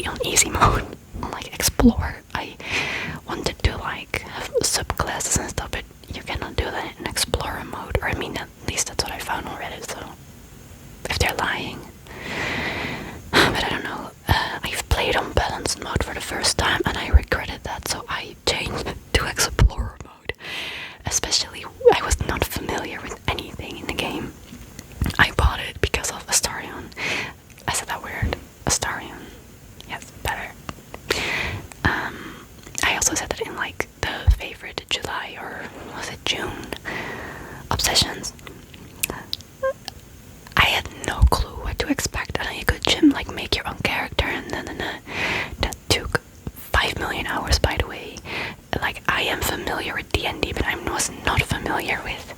be on easy mode, on like explore. I wanted to like have subclasses and stuff, but you cannot do that in explorer mode, or I mean at least that's what I found on Reddit, so if they're lying. But I don't know, I've played on balanced mode for the first time and I regretted that, so I changed to explorer mode. Especially, I was not familiar with anything in the game. I bought it because of Astarion. I said that weird. Astarion. Yes, better. I also said that in like the favorite July, or was it June, obsessions. I had no clue what to expect, and you could like make your own character, and then that took 5 million hours, by the way. Like, I am familiar with D&D, but I was not familiar with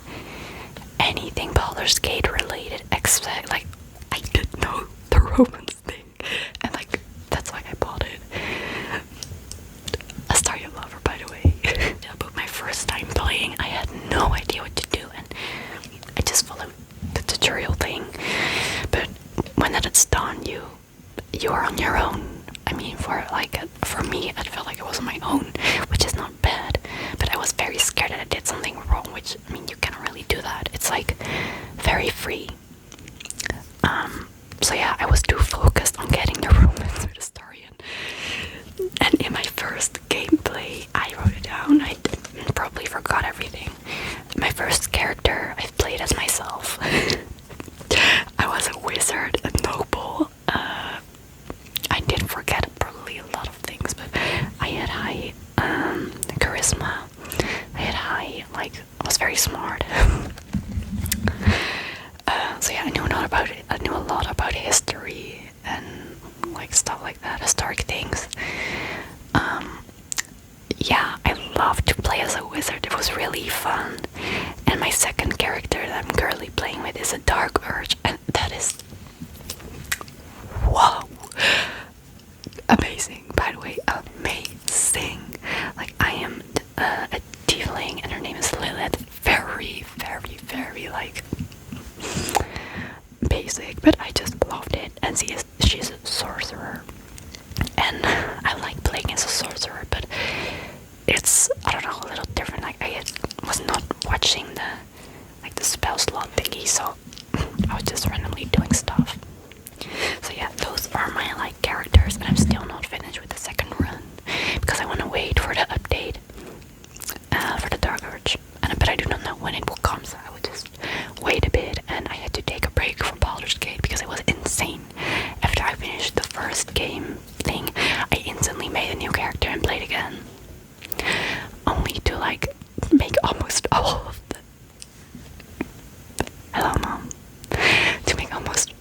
anything Baldurs Gate related, except like I didn't know the romance thing, and like that's why I bought it. A Starry lover, by the way. But my first time playing, I had no idea what to do, and I just followed the tutorial thing. But when it's done, you are on your own. I mean, for me, it felt like it was on my own, which is not bad. But I was very scared that I did something wrong, which, I mean, you can't really do that. It's like very free. So yeah, I was too focused on getting the romance with Astarion. And in my first gameplay, I wrote it down. I probably forgot everything. My first character, I played as myself. I was a wizard, a noble. I did forget probably a lot of things, but I had high charisma. I had high, like, I was very smart. So yeah, I knew a lot about it. I knew a lot about history and like stuff like that, historic things. Yeah, I loved to play as a wizard. It was really fun. And my second character that I'm currently playing with is a dark urge, and that is, whoa, amazing. By the way, amazing. Like, I am a tiefling, and her name is Lilith. Very, very, very like basic, but I just loved it. And she's a sorcerer, and I like playing as a sorcerer, but it's, I don't know, a little different. Like, I was not watching the spell slot thingy, so I was just randomly doing stuff. So yeah, those are my like characters, and I'm still not finished with the second run because I want to wait for the update for the Dark Urge, but I do not know when it will come, so I will just wait a bit. And I had to take a break from Baldurs Gate because it was insane. After I finished the first game thing, I instantly made a new character and played again, only to like make almost all of the, hello mom, to make almost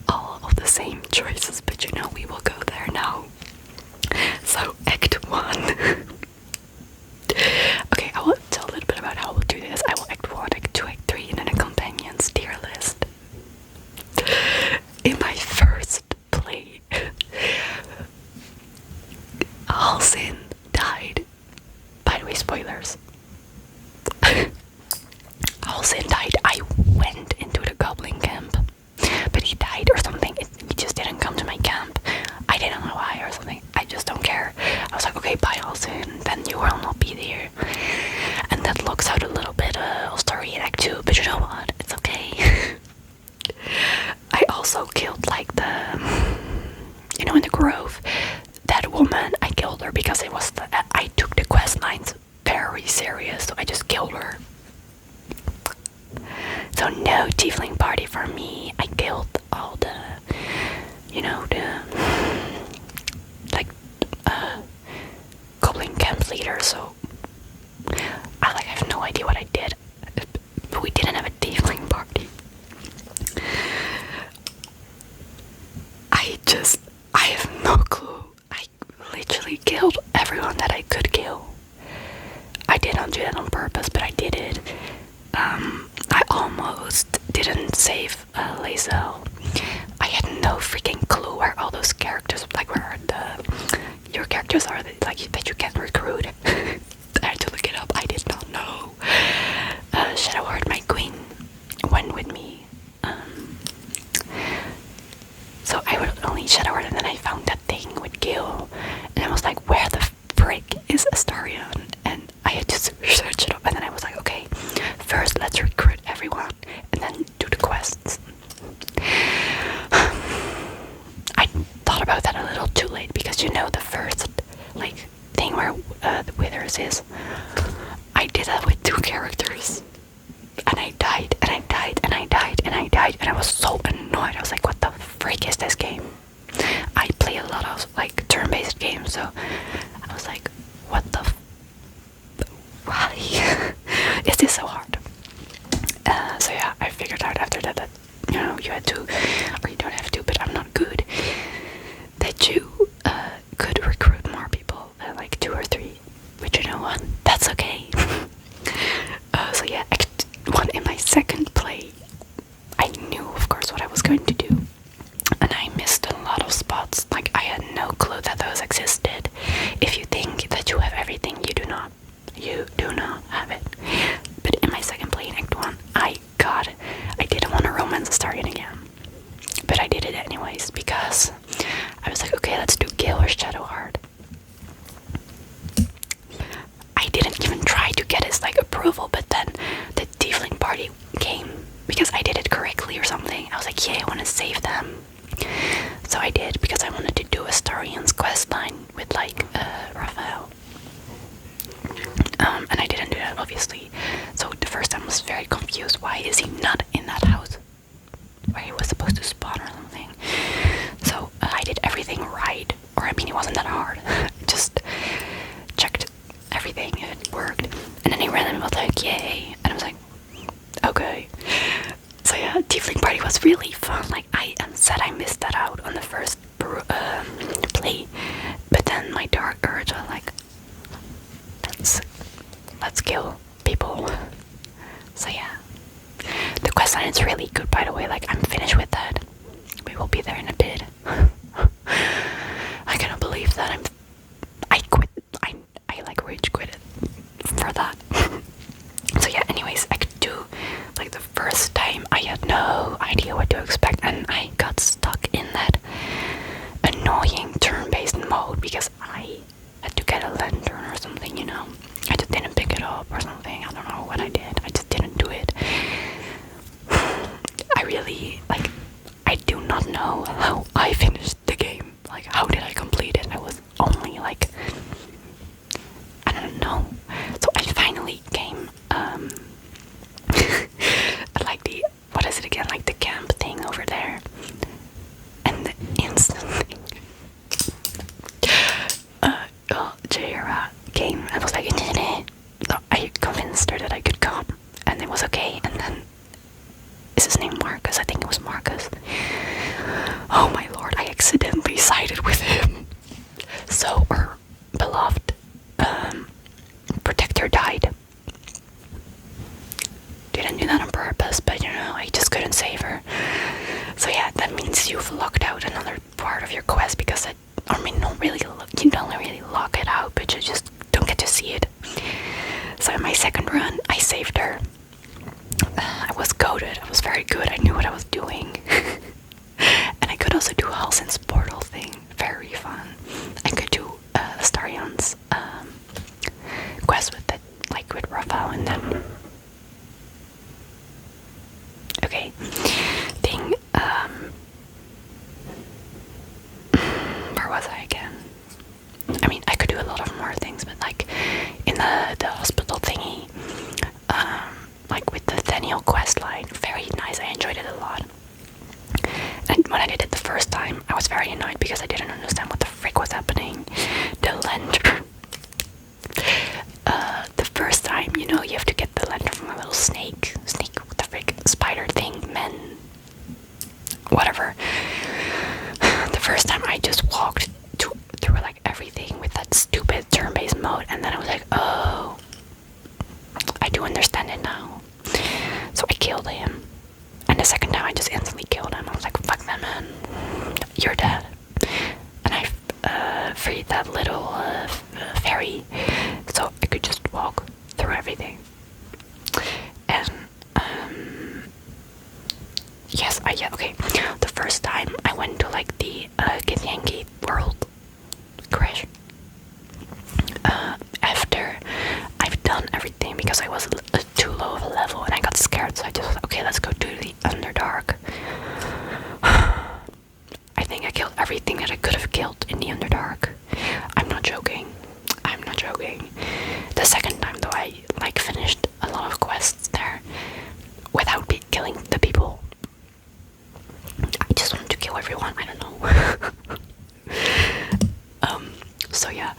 all of the same choices, but you know, we will go there now. So Act 1. Okay, I will tell a little bit about how we'll do this. I will Act 1, Act 2, Act 3, and then a companions tier list. In my first play, Halsin died. By the way, spoilers. Halsin died. I went into the goblin camp, but he died or something. He just didn't come to my camp. I didn't know why or something. I just don't care. I was like, okay, bye Halsin, then you will not be there. And that looks out a little bit story in Act 2, but you know what? It's okay. I also killed like in the grove, that woman. I killed her because it was I took the quest lines very serious, so I just killed her. So no tiefling party for me. I killed all the, goblin camp leader, so I have no idea what I did. But we didn't have a tiefling party. I have no clue. I literally killed everyone that I could kill. I did not do that on purpose, but I did it. I almost didn't save Lazel. I had no freaking clue where all those characters, like where your characters are that you can recruit. I had to look it up. I did not know. Shadowheart, my queen, went with me. So I would only Shadowheart, and then I found that thing with Gil, and I was like, where the frick is Astarion? And I had to search it up, and then I was like, okay, first let's recruit everyone, and then do the quests. I thought about that a little too late, because you know the first like thing where the Withers is, I did that with 2 characters, and I died, and I died, and I died, and I died, and I was so annoyed. I was like, what the frick is this game? I play a lot of like turn-based games, so I was like, what the why is this so hard? So yeah, I figured out after that you know, you had to, or you don't have to, but I'm not good, that you could recruit more people, like 2 or 3, but you know what, that's okay. So yeah, Act 1 in my second play, I knew of course what I was going to do, and I missed a lot of spots. Like, I had no clue that those existed. If you think that you have everything, you do not. You do not have it. But in my second play in Act 1, I didn't want to romance Astarion again. But I did it anyways, because I was like, okay, let's do Gale or Shadowheart. I didn't even try to get his like approval, but then the Tiefling party came because I did it correctly or something. I was like, yeah, I want to save them. So I did, because I wanted to do Astarion's questline with like Raphael. And I didn't do that, obviously. So the first time I was very confused. Why is he not in that house where he was supposed to spawn or something? So I did everything right. Or I mean, it wasn't that hard. Just checked everything, it worked. And then he randomly was like, yay. And I was like, okay. So yeah, Tiefling party was really fun. Like, I am sad I missed that out on the first play. But then my dark urge was like, let's kill people. So yeah, the questline is really good, by the way. Like, I'm finished with that. We will be there in a bit. I cannot believe that I quit. I like rage quit for that. So yeah, anyways, Act 2, like the first time I had no idea what to expect, and I got stuck in that annoying turn-based mode because I had to get a lantern or something, you know. I just didn't pick it up or something. I don't know what I did. I just didn't do it. I really, like, I do not know how I finished the game. Like, how did I complete it? I was only like, I don't know. So I finally came, like the, what is it again? Like the camp thing over there. And instantly, Jaira came and was like, so I convinced her that I could come, and it was okay. And then, is his name Marcus? I think it was Marcus. Oh my lord, I accidentally sided with him. So our beloved protector died. Didn't do that on purpose, but you know, I just couldn't save her. So yeah, that means you've locked out another part of your quest, because I mean, you don't really lock it out, but you just don't get to see it. So in my second run, I saved her. I was goated. I was very good. I knew what I was doing. And I could also do Halsin's portal thing. Very fun. I could do Astarion's quest with that, like with Raphael and them. Okay. Thing. Where was I again? I mean, I could do a lot of more things, but like in the hospital thingy, like with the Daniel quest line, very nice. I enjoyed it a lot. And when I did it the first time, I was very annoyed because I didn't understand what the frick was happening. The lantern. The first time, you know, you have to get the lantern from a little snake. What the frick? Spider thing, men. Whatever. The first time I just walked through like everything with that stupid turn-based mode, and then I was like, oh, I do understand it now. So I killed him, and the second time I just instantly killed him. I was like, fuck that man, you're dead. And I freed that little fairy, so I could just walk through everything. And yes, okay. The first time I went to like the everything that I could have killed in the Underdark. I'm not joking. I'm not joking. The second time though, I like finished a lot of quests there without killing the people. I just wanted to kill everyone. I don't know. So yeah,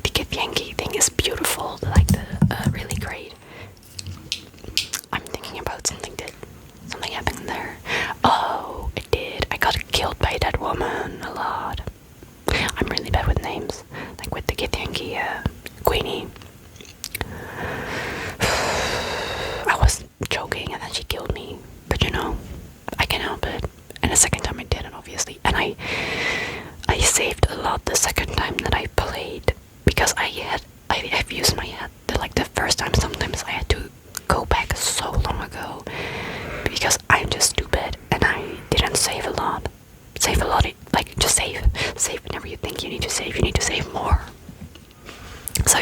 the Githyanki thing is beautiful. Like the really great. I'm thinking about something. Did something happen there? Oh, it did. I got killed by that woman a lot. I'm really bad with names. Like with the Githyanki Queenie. I was joking and then she killed me. But you know, I can help it. And the second time I didn't, obviously. And I saved a lot the second time that I played because I've used my head. Like the first time, sometimes I had to go back so long ago because I'm just stupid and I didn't save a lot. Save a lot, like just save whenever you think you need to save more. So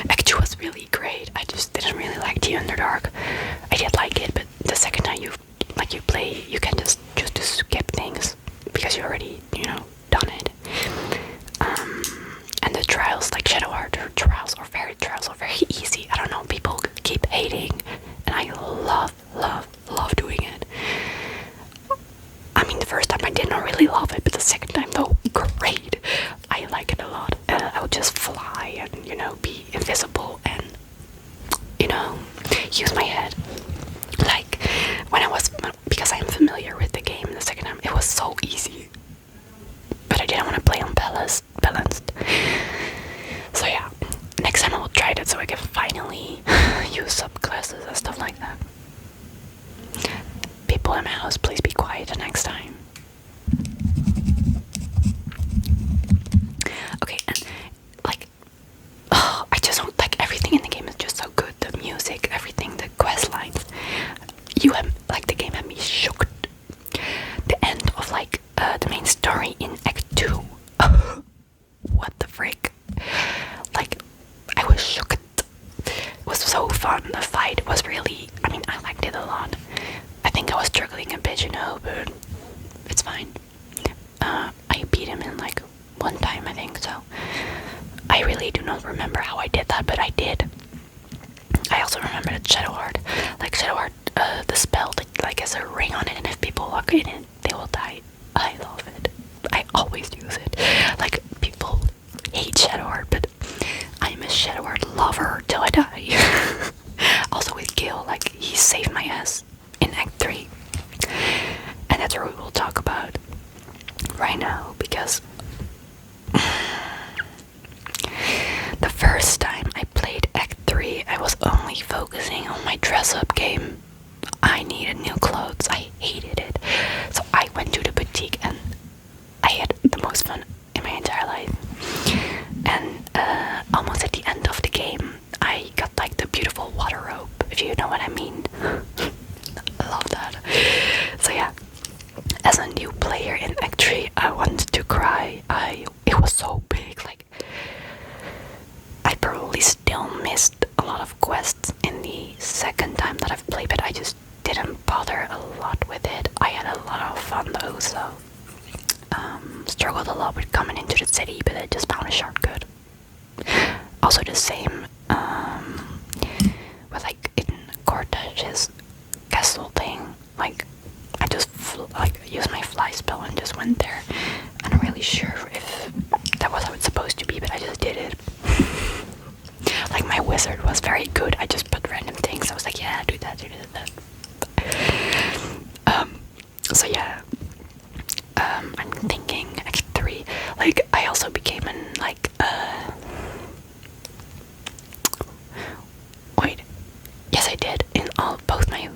Act 2 was really great. I just didn't really like the Underdark. I did like it, but the second time you play, you can just choose to skip things because you already, done it. And the trials, like Shadow Heart trials are very easy. I don't know, people keep hating, and I love doing it. I mean, the first time I did not really love it, but the second time though, great. I like it a lot. I would just fly and, be invisible and, use my head. Like, because I am familiar with the game the second time, it was so easy. But I didn't want to play on balanced. So yeah, next time I will try that so I can finally use subclasses and stuff like that. People in my house, please be quiet the next time. Okay, and I just don't like everything in the game is just so good. The music, everything, the quest lines. The game had me shocked. The end of the main story in Act 2. What the frick? I was shocked. It was so fun. The fight was really, I liked it a lot. I think I was struggling a bit, but it's fine. I beat him in one time, I think, so I really do not remember how I did that, but I did. I also remember that Shadow Heart, the spell that has a ring on it, and if people walk in it, they will die. I love it. I always use it. People hate Shadow Heart, but I'm a Shadow Heart lover till I die. Also with Gil, he saved my ass in Act 3. And that's what we will talk about right now, because the first time I played Act 3, I was only focusing on my dress-up game. I needed new clothes. I hated it. So I went to the boutique and I had the most fun in my entire life. And almost at the end of the game, I got the beautiful water robe, if you know what I mean. I love that. So yeah, as a new player in Act 3, I wanted to cry. It was so big. I probably still missed a lot of quests in the second time that I've played, but I just didn't bother a lot with it. I had a lot of fun though, so struggled a lot with coming into the city, but I just found a shortcut. Also the same with in Cortage's castle thing. I just used my fly spell and just went there. I'm not really sure if that was how it's supposed to be, but I just did it. My wizard was very good. I just put random things. I was like, yeah, do that. So yeah, I'm thinking Act 3. I also became an wait, yes, I did. In both my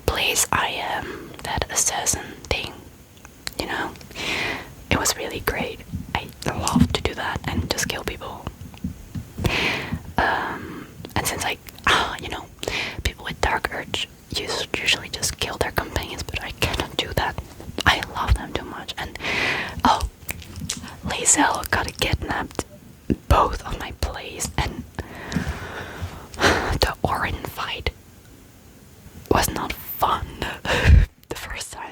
plays, I am that assassin thing. It was really great. I love to do that and just kill people. And since people with Dark Urge usually just kill their companions, but I cannot do that. I love them too much. And Lae'zel got kidnapped both of my plays, and the Orin fight was not fun the first time.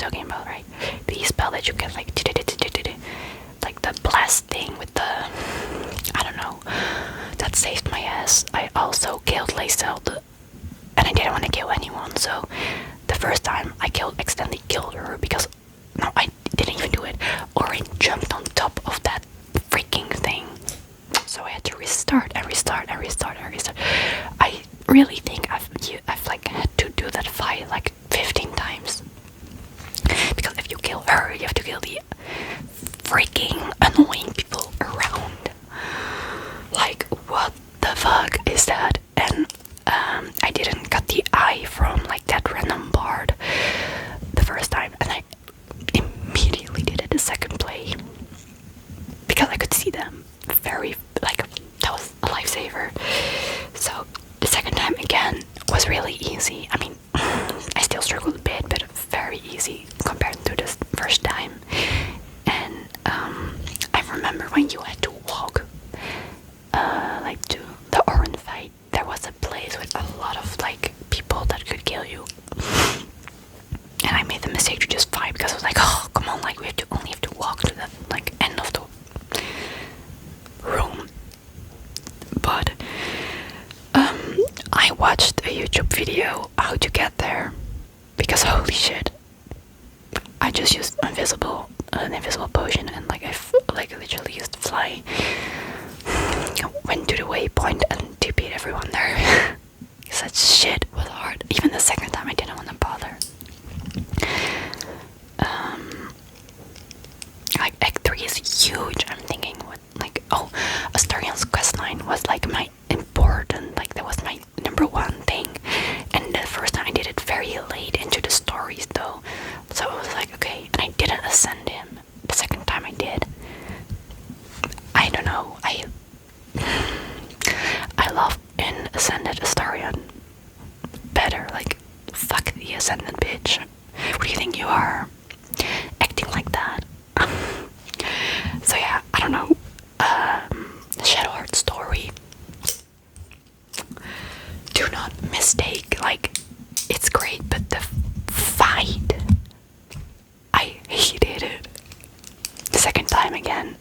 talking about, right? The spell that you get like the blast thing with the, I don't know, that saved my ass. I also killed Lacel, and I didn't want to kill anyone, so the first time I accidentally killed her because, no, I didn't even do it. Orin jumped on top of that freaking thing, so I had to restart and restart and restart and restart. I really think I've like had to do that fight like 15 times, because if you kill her, you have to kill the freaking annoying people around. Like, what the fuck is that? And I didn't got the eye from like that random bard the first time, and I immediately did it the second play because I could see them very, like, that was a lifesaver. So the second time again was really easy. I mean, I still struggled a bit, but very easy compared to the first time. And I remember when you had to walk like to the Oran fight, there was a place with a lot of like people that could kill you. And I made the mistake to just fight because I was like, oh, come on, like, we only have to walk to the like end of the room. But I watched a YouTube video how to get there, because holy shit, I just used an invisible potion, and like I literally used fly, went to the waypoint and TP'd everyone there. Because that shit was hard. Even the second time I didn't want to bother. Like Act 3 is huge. I'm thinking what, like, oh, Astarion's questline was like my important, like that was my #1 thing. And the first time I did it very late into the stories though. So I was like, okay, and I didn't ascend him. The second time I did. I don't know, I love in Ascended Astarion better. Like, fuck the Ascended bitch. What do you think you are? Acting like that. So yeah, I don't know. Shadowheart story. Do not mistake, like, it's great, but the fight, I hated it. The second time again.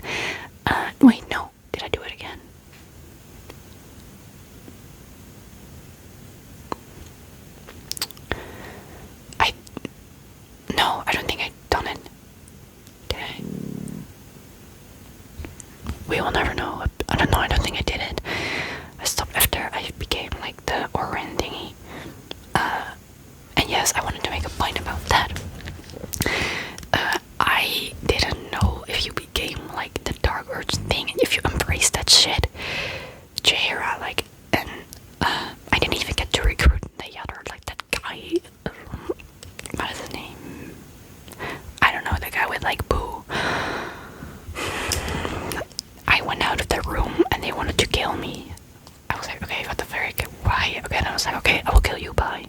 Wait, no. Did I do it again? No, I don't think I'd done it. Did I? We will never know. I don't know, I don't think I did it. I stopped after I became like the Orin thingy. And yes, I wanted to make a point about that. I didn't know if you became like the Dark Urge thing and if you embrace that shit. Jaheira, like, and I didn't even get to recruit the other, like that guy. What is his name? I don't know, the guy with like Boo. I went out of the room and they wanted to kill me. I was like, okay, what the frick? Why? Okay, and I was like, okay, I will kill you, bye.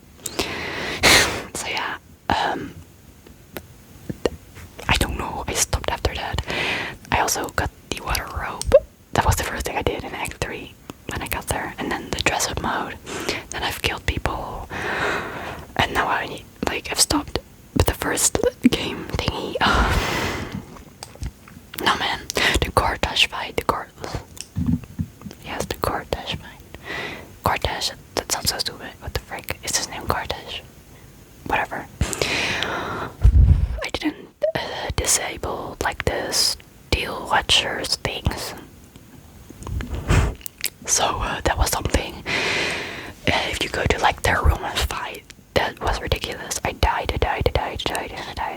So yeah, I don't know, I stopped after that. I also got the water rope. That was the first thing I did in Act 3 when I got there. And then the dress up mode. Then I've killed people. And now I've stopped. But the first game thingy, no man, the Cortege fight, the Cortege fight. Cortege, that sounds so stupid. What the frick? Is his name Cortege? Whatever. I didn't disable like the Steel Watchers things. So that was something. If you go to like their room and fight, that was ridiculous. I died,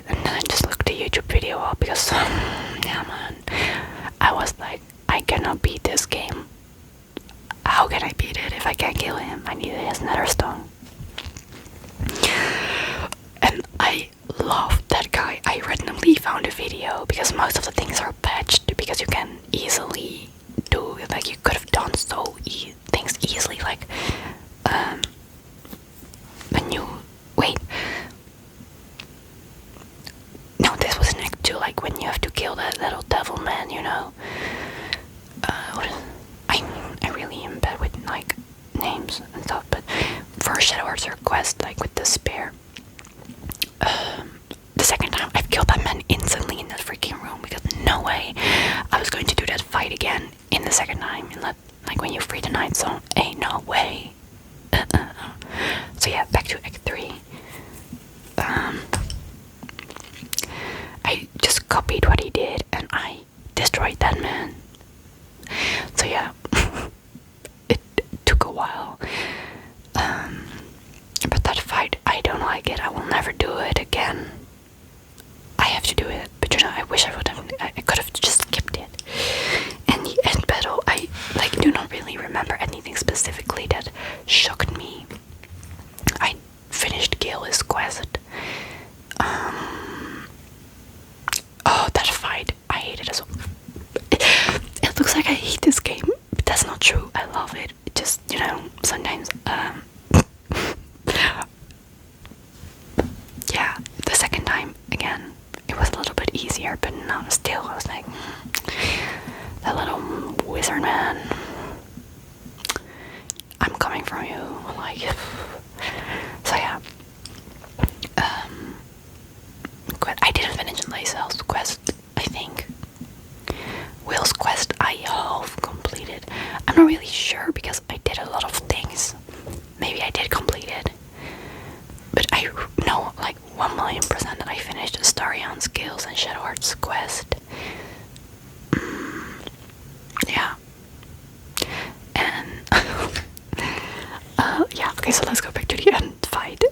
and then I just looked the YouTube video up because, yeah man, I was like, I cannot beat this game. How can I beat it if I can't kill him? I need his nether stone. And I love that guy. I randomly found a video because most of the things are patched because you can easily do, like, you could have done things easily, like when you wait. No, this was an Act 2, like when you have to kill that little devil man, you know. I really am bad with like names and stuff, but for Shadowheart's request, like with the spear, the second time the second time, and like when you free the night zone, ain't no way. So yeah, back to Act 3. I just copied what he did and I destroyed that man. So yeah, it took a while. But that fight, I don't like it. I will never do it again. I have to do it, but you know, I wish I would have. I could have just skipped it. And the end battle, I like do not really remember anything specifically that shocked me. I finished Gale's quest. Oh, that fight, I hate it as well. It looks like I hate this game, but that's not true. I love it. It just, you know, sometimes, yeah, the second time, again, it was a little bit easier, but no, still, I was like, that little wizard man, I'm coming from you, like, so yeah, I didn't finish Lae'zel's quest, I think. Will's quest I half completed. I'm not really sure because I did a lot of things. Maybe I did complete it. But I know like 1,000,000% that I finished Astarion's Gales and Shadowheart's quest. Yeah. And yeah, okay, so let's go back to the end fight.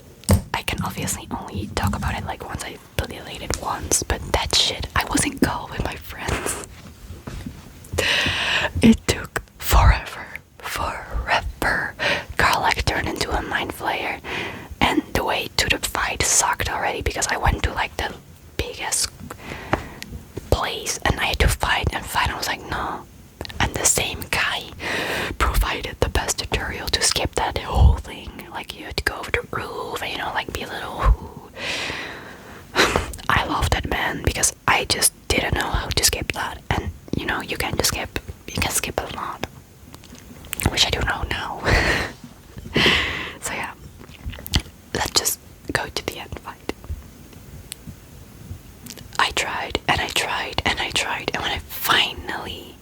I can obviously only talk about it like once I played it once, but that shit, I was in call with my friends. It took forever. Karlach turned into a mind flayer, and the way to the fight sucked already because I went to like the biggest place and I had to fight, and I was like, no. And the same guy provided the best tutorial to skip that whole thing. Like you had to go over the roof and, you know, like be a little. I love that man because I just didn't know how to skip that, and you know, you can skip a lot, which I do know now. So yeah, let's just go to the end fight. I tried and I tried and I tried, and when I finally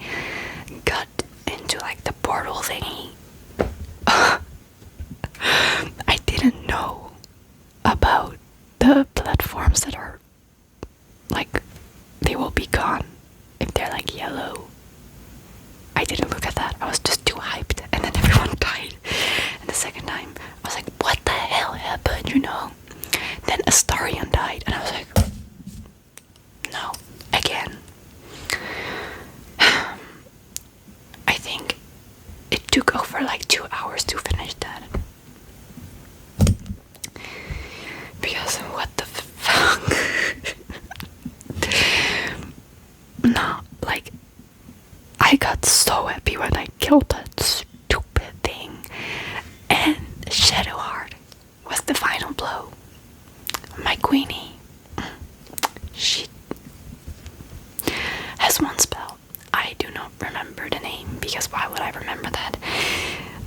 got into like the portal thingy, I didn't know about the platforms that are like, they will be gone if they're like yellow. I didn't look at that. I was just too hyped, and then everyone died. And the second time, I was like, what the hell happened, you know? Then Astarion died, and I was like, no, again. I think it took over like 2 hours to finish that. Because what the fuck? No, like, I got so happy when I killed that stupid thing, and Shadowheart was the final blow. My Queenie, she has one spell. I do not remember the name because why would I remember that?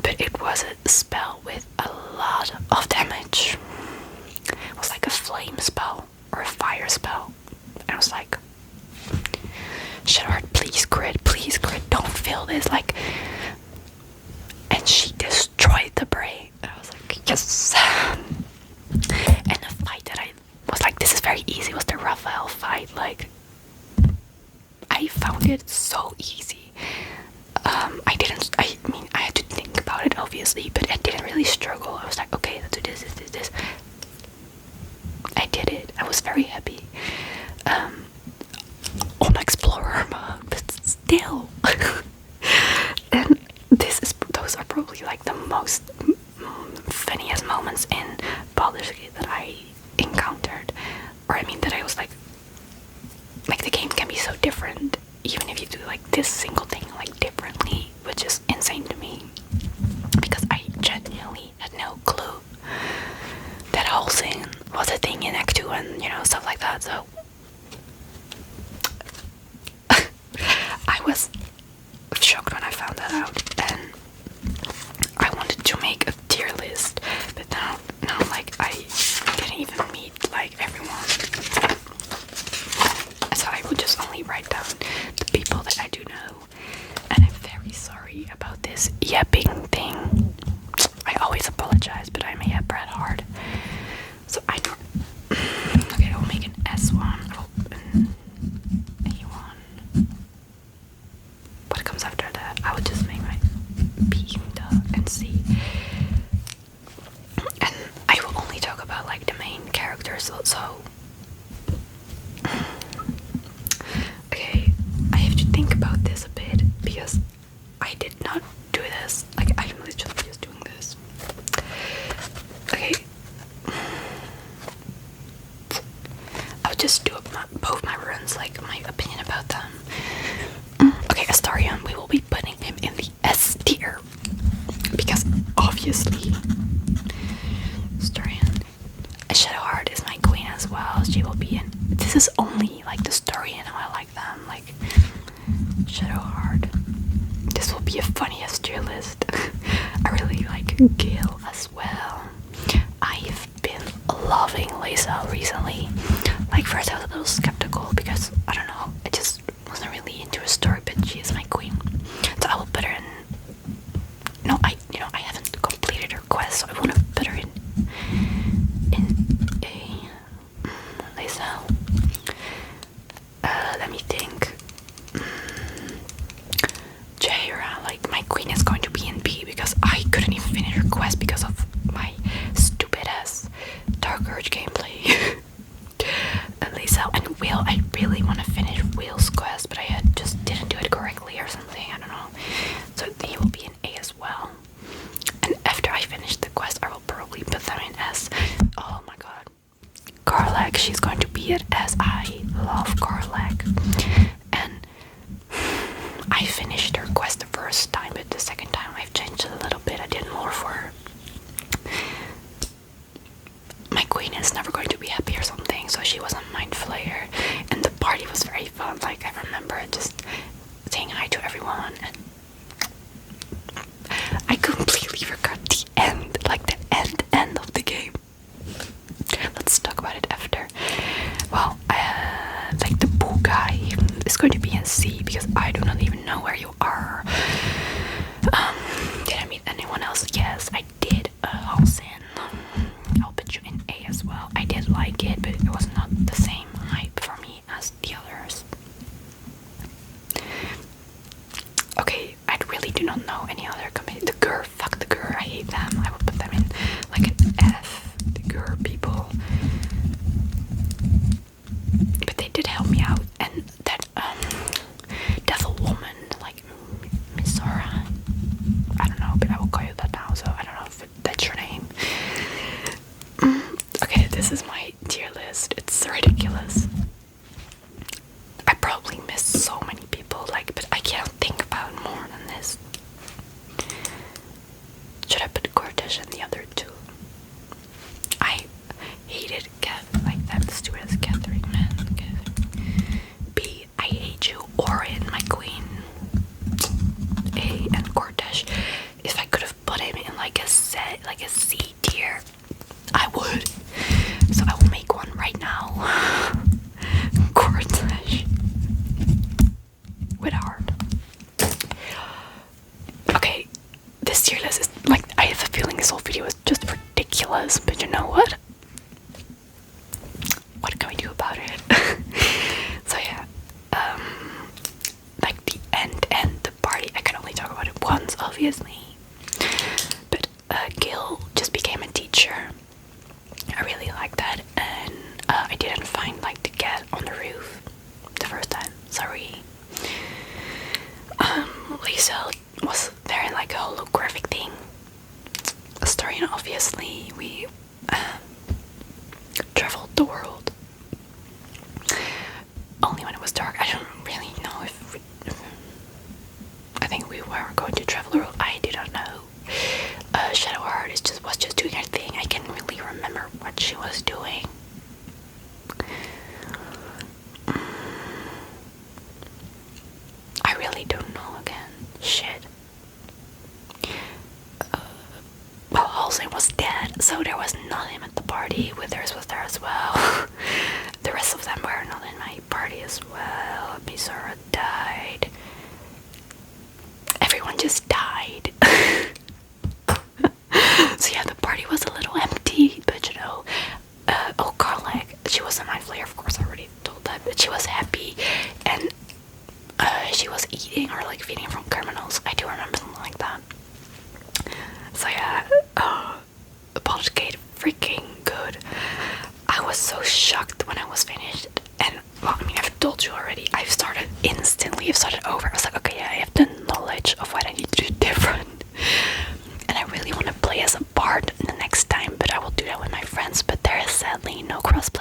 But it was a spell with a lot of damage. It was like a flame spell or a fire spell. And I was like, Shadowheart, please crit, don't fail this, like. And she destroyed the brain. And I was like, yes. And the fight that I was like, this is very easy, was the Raphael fight. Like, I found it so easy. I mean, I had to think about it obviously, but I didn't really struggle. I was like, okay, let's do this. I did it. I was very happy. On Explorer mode, but still. And those are probably like the most funniest moments in Baldurs Gate that I encountered. Or I mean that I was like the game can be so different even if you do like this single thing like differently, which is insane to me because I genuinely had no clue that whole thing was a thing in Act 2 and, you know, stuff like that. So I was shocked when I found that out, and I wanted to make a tier list, but now like I didn't even meet like everyone, so I would just only write down the people that I do know, and I'm very about this a bit because I did not do this. Like, I'm literally just doing this. Okay. I'll just do both my runs, like my opinion about them. Okay, Astarion, we will be putting him in the S tier. Because obviously, Astarion. Shadowheart is my queen as well. She will be in. This is only like the story and how I like them. Like, Shadowheart. This will be a funny S tier list. I really like Gil as well. I've been loving Lisa recently. Like, first I was a little skeptical because, I don't know, I just wasn't really into her story, but she is my queen. So I will put her in. No, I haven't completed her quest, so I want to put her in a Lisa. Let me think. Jaira, like, my queen is going to be in B because I couldn't even finish her quest because of my stupid ass Dark Urge gameplay. Lisa and Will, I really want to finish Will's quest, but I just didn't do it correctly or something, I don't know. So he will be in A as well. And after I finish the quest, I will probably put them in S. Oh my god. Garlag, she's going to be at S. I love Garlag. And I finished her quest the first time, but the second time I've changed it a little bit. I did more for her. My queen is never going to be happy or something, so she was a mind flayer. And the party was very fun. Like, I remember just saying hi to everyone, and I completely forgot the end, like the end of the game. Let's talk about it after. Well, like the Boo guy is going to be in C because I do not even know where you are. Did I meet anyone else? Yes, I did. Halsin. I'll put you in A as well. I did like it, but it was not the same hype for me as the others. Okay, I really do not know any other committee. The Gur, fuck the Gur, I hate them. I would put them in like an F. The Gur people. But they did help me out, and that devil woman, like Misora. I don't know, but I will call you that now, so I don't know if that's your name. Okay, this is my tier list. It's ridiculous. I probably missed so many people, like, but I can't think about more than this. Should I put Cortez in the other two? I hated Kev, like that stupid Catherine, man. B, I hate you. Orin, my queen. A, and Cortez. If I could have put him in like a C tier, I would. So I will make one right now. Cortez. With heart. Okay, this tier list is like, I have a feeling this whole video is just ridiculous, but you know what? What can we do about it? So yeah, like the end the party, I can only talk about it once, obviously. But Gil just became a teacher. I really like that, and I didn't find like the cat on the roof the first time. Sorry. Lisa was there in like a holographic thing. Astarion, obviously, we traveled the world. Only when it was dark. I don't really know if I think we were going to travel the world. I do not know. Shadowheart was just doing her thing. I can't really remember what she was doing. I really don't know again. Shit. Well, Halsey was dead, so there was not him at the party. Withers was there as well. The rest of them were not in my party as well. Misora died. Everyone just died. So yeah, the party was a little empty, but you know, oh, Carlag, she was a mind flayer, of course, I already told that, but she was happy, and she was eating or like feeding from criminals. I do remember something like that. So yeah, Baldurs Gate, freaking good. I was so shocked when I was finished, and well, I mean, I've told you already, I've started instantly, I've started over, I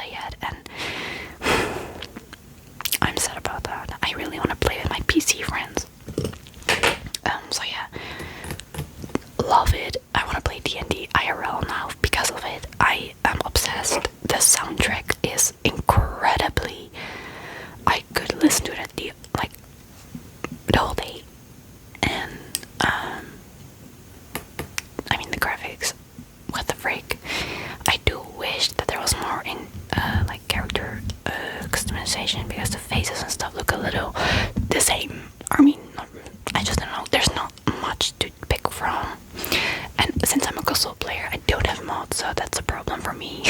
play yet, and I'm sad about that. I really want to play with my PC friends. So yeah, love it. I want to play D&D IRL now because of it. I am obsessed. The soundtrack is incredibly. I could listen to it the whole day, and I mean the graphics. What the frick? I do wish that there was more in like character customization, because the faces and stuff look a little the same. I mean, I just don't know. There's not much to pick from, and since I'm a console player, I don't have mods, so that's a problem for me.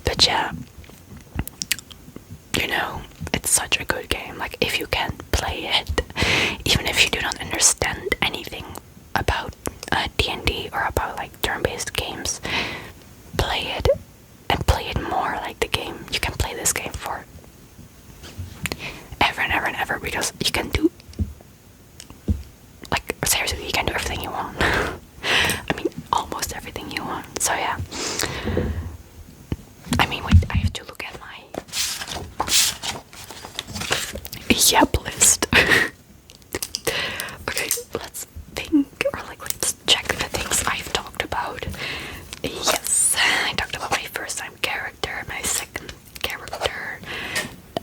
But yeah, you know, it's such a good game. Like, if you can play it, even if you do not understand anything about D&D or about like turn-based games, play it and play it more like the game. You can play this game for ever and ever and ever, because you can do, like, seriously, you can do everything you want. I mean, almost everything you want. So yeah, I mean, wait, I have to look at my yapp list. Okay, let's think, or like, let's check the things I've talked about. Yes, I talked about my first time character, my second character.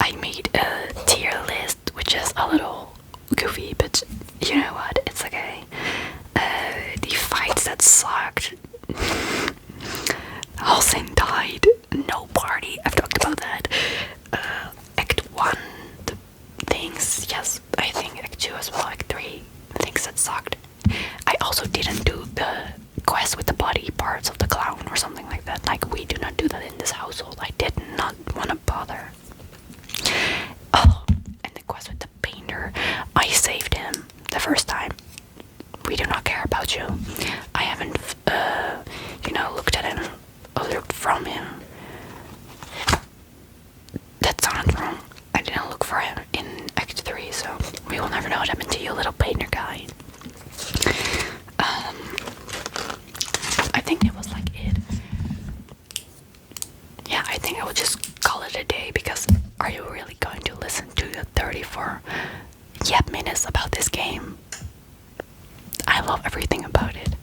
I made a tier list, which is a little goofy, but you know what, it's okay. The fights that sucked. Halsin died. No party. I've talked about that. Act 1, the things, yes, I think Act 2 as well, Act 3, things that sucked. I also didn't do the quest with the body parts of the clown or something like that. Like, we do not do that in this household. I did not want to bother. Oh, and the quest with the painter, I saved him the first time. We do not care about you. I haven't, you know, looked at him or looked from him. That sounded wrong. I didn't look for him in Act 3, so we will never know what happened to you, little painter guy. I think it was like it. Yeah, I think I will just call it a day, because are you really going to listen to the 34 yap minutes about this game? I love everything about it.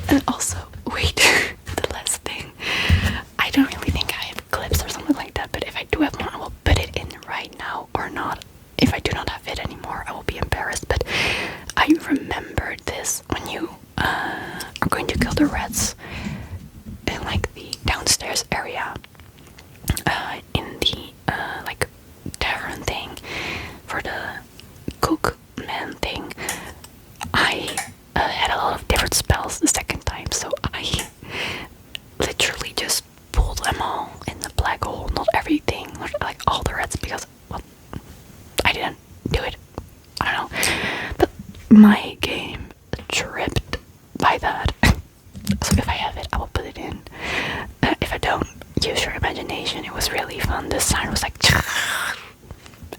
And also, wait, the last thing. I don't really think I have clips or something like that, but if I do have one, I will put it in right now or not. If I do not have it anymore, I will be embarrassed. But I remembered this when you are going to kill the rats in like the downstairs area, in the like tavern thing for the cook man thing. I had a lot of different spells the second time, so I literally just pulled them all in the black hole. Not everything, like all the rats, because, well, I didn't do it. I don't know. But my game tripped by that. So if I have it, I will put it in. If I don't, use your imagination. It was really fun. The sound was like,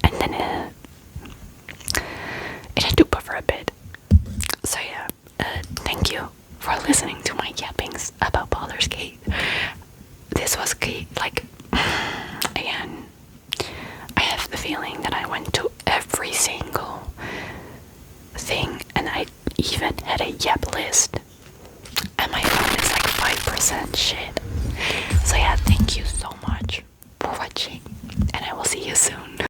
and then it had to buffer a bit. So yeah, thank you for listening to my yappings about Baldurs Gate. This was like, again, I have the feeling that I went to every single thing, and I even had a yap list, and my phone is like 5% shit. So yeah, thank you so much for watching, and I will see you soon.